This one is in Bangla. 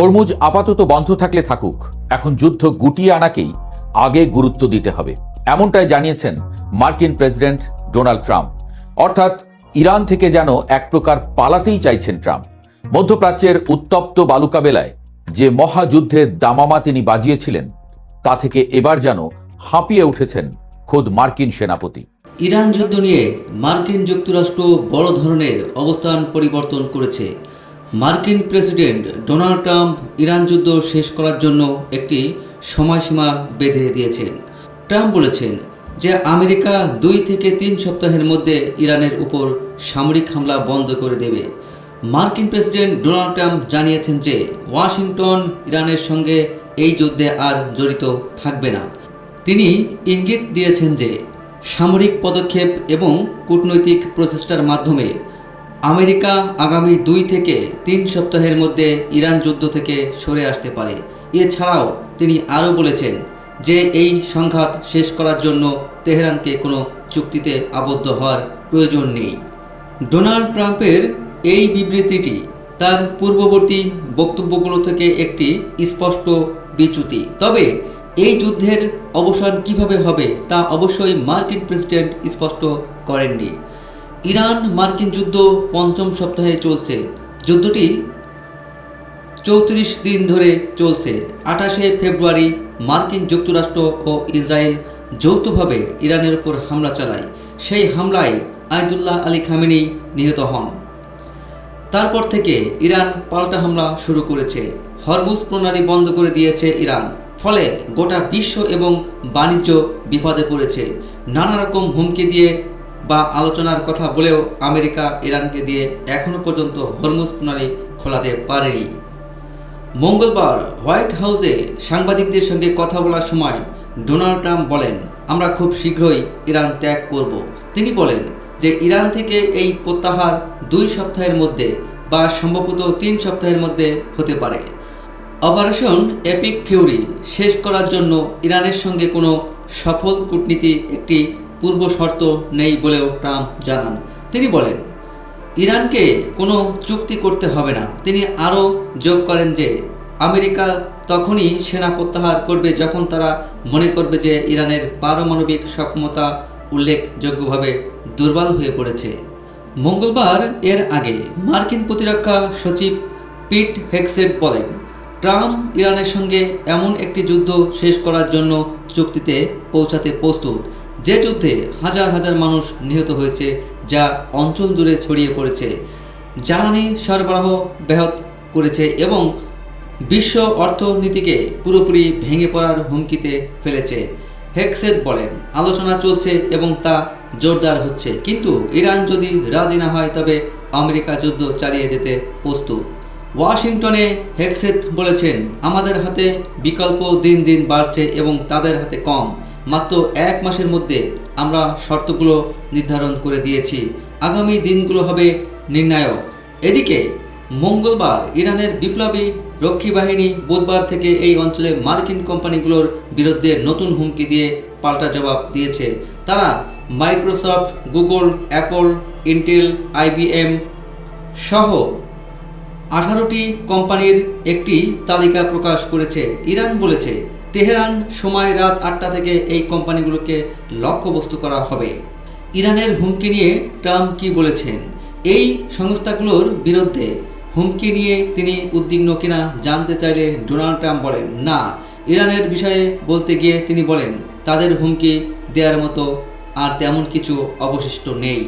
হরমুজ আপাতত বন্ধ থাকলে থাকুক, এখন যুদ্ধ গুটিয়ে আনাকেই আগে গুরুত্ব দিতে হবে, এমনটাই জানিয়েছেন মার্কিন প্রেসিডেন্ট ডোনাল্ড ট্রাম্প। অর্থাৎ ইরান থেকে যেন এক প্রকার পালাতেই চাইছেন ট্রাম্প। মধ্যপ্রাচ্যের উত্তপ্ত বালুকাবেলায় যে মহাযুদ্ধের দামামা তিনি বাজিয়েছিলেন, তা থেকে এবার যেন হাঁপিয়ে উঠেছেন খোদ মার্কিন সেনাপতি। ইরান যুদ্ধ নিয়ে মার্কিন যুক্তরাষ্ট্র বড় ধরনের অবস্থান পরিবর্তন করেছে। মার্কিন প্রেসিডেন্ট ডোনাল্ড ট্রাম্প ইরান যুদ্ধ শেষ করার জন্য একটি সময়সীমা বেঁধে দিয়েছেন। ট্রাম্প বলেছেন যে আমেরিকা 2 থেকে 3 সপ্তাহের মধ্যে ইরানের উপর সামরিক হামলা বন্ধ করে দেবে। মার্কিন প্রেসিডেন্ট ডোনাল্ড ট্রাম্প জানিয়েছেন যে ওয়াশিংটন ইরানের সঙ্গে এই যুদ্ধে আর জড়িত থাকবে না। তিনি ইঙ্গিত দিয়েছেন যে সামরিক পদক্ষেপ এবং কূটনৈতিক প্রচেষ্টার মাধ্যমে আমেরিকা আগামী 2 থেকে 3 সপ্তাহের মধ্যে ইরান যুদ্ধ থেকে সরে আসতে পারে। এছাড়াও তিনি আরও বলেছেন যে এই সংঘাত শেষ করার জন্য তেহরানকে কোনো চুক্তিতে আবদ্ধ হওয়ার প্রয়োজন নেই। ডোনাল্ড ট্রাম্পের এই বিবৃতিটি তার পূর্ববর্তী বক্তব্যগুলো থেকে একটি স্পষ্ট বিচ্যুতি। তবে এই যুদ্ধের অবসান কিভাবে হবে তা অবশ্যই মার্কিন প্রেসিডেন্ট স্পষ্ট করেননি। ইরান মার্কিন যুদ্ধ 5ম সপ্তাহে চলছে। যুদ্ধটি 34 দিন ধরে চলছে। 28শে ফেব্রুয়ারি মার্কিন যুক্তরাষ্ট্র ও ইসরায়েল যৌথভাবে ইরানের উপর হামলা চালায়। সেই হামলায় আয়াতুল্লাহ আলী খামেনি নিহত হন। তারপর থেকে ইরান পাল্টা হামলা শুরু করেছে। হরমুজ প্রণালী বন্ধ করে দিয়েছে ইরান। ফলে গোটা বিশ্ব এবং বাণিজ্য বিপদে পড়েছে। নানা রকম হুমকি দিয়ে বা আলোচনার কথা বলেও আমেরিকা ইরানকে দিয়ে এখনও পর্যন্ত হরমুজ প্রণালী খোলাতে পারেনি। মঙ্গলবার হোয়াইট হাউসে সাংবাদিকদের সঙ্গে কথা বলার সময় ডোনাল্ড ট্রাম্প বলেন, আমরা খুব শীঘ্রই ইরান ত্যাগ করব। তিনি বলেন যে ইরান থেকে এই প্রত্যাহার 2 সপ্তাহের মধ্যে বা সম্ভবত 3 সপ্তাহের মধ্যে হতে পারে। অপারেশন এপিক ফিউরি শেষ করার জন্য ইরানের সঙ্গে কোনো সফল কূটনীতি একটি পূর্ব শর্ত নেই বলেও ট্রাম্প জানান। তিনি বলেন ইরানকে কোনো চুক্তি করতে হবে না। তিনি আরও যোগ করেন যে আমেরিকা তখনই সেনা প্রত্যাহার করবে যখন তারা মনে করবে যে ইরানের পারমাণবিক সক্ষমতা উল্লেখযোগ্যভাবে দুর্বল হয়ে পড়েছে। মঙ্গলবার এর আগে মার্কিন প্রতিরক্ষা সচিব পিট হেগসেট বলেন, ট্রাম্প ইরানের সঙ্গে এমন একটি যুদ্ধ শেষ করার জন্য চুক্তিতে পৌঁছাতে প্রস্তুত, যে যুদ্ধে হাজার হাজার মানুষ নিহত হয়েছে, যা অঞ্চল জুড়ে ছড়িয়ে পড়েছে, জ্বালানি সরবরাহ ব্যাহত করেছে এবং বিশ্ব অর্থনীতিকে পুরোপুরি ভেঙে পড়ার হুমকিতে ফেলেছে। হেগসেট বলেন, আলোচনা চলছে এবং তা জোরদার হচ্ছে, কিন্তু ইরান যদি রাজি না হয় তবে আমেরিকা যুদ্ধ চালিয়ে যেতে প্রস্তুত। ওয়াশিংটনে হেগসেট বলেছেন, আমাদের হাতে বিকল্প দিন দিন বাড়ছে এবং তাদের হাতে কম। মাত্র 1 মাসের মধ্যে আমরা শর্তগুলো নির্ধারণ করে দিয়েছি। আগামী দিনগুলো হবে নির্ণায়ক। এদিকে মঙ্গলবার ইরানের বিপ্লবী রক্ষী বাহিনী বুধবার থেকে এই অঞ্চলে মার্কিন কোম্পানিগুলোর বিরুদ্ধে নতুন হুমকি দিয়ে পাল্টা জবাব দিয়েছে। তারা Microsoft, Google, Apple, Intel, IBM সহ 18টি কোম্পানির একটি তালিকা প্রকাশ করেছে। ইরান বলেছে তেহরান সময় রাত 8টা থেকে এই কোম্পানিগুলোকে লক্ষ্যবস্তু করা হবে। ইরানের হুমকি নিয়ে ট্রাম্প কি বলেছেন? এই সংস্থাগুলোর বিরুদ্ধে হুমকি নিয়ে তিনি উদ্বিগ্ন কিনা জানতে চাইলে ডোনাল্ড ট্রাম্প বলেন, না। ইরানের বিষয়ে বলতে গিয়ে তিনি বলেন, তাদের হুমকি দেওয়ার মতো আর তেমন কিছু অবশিষ্ট নেই।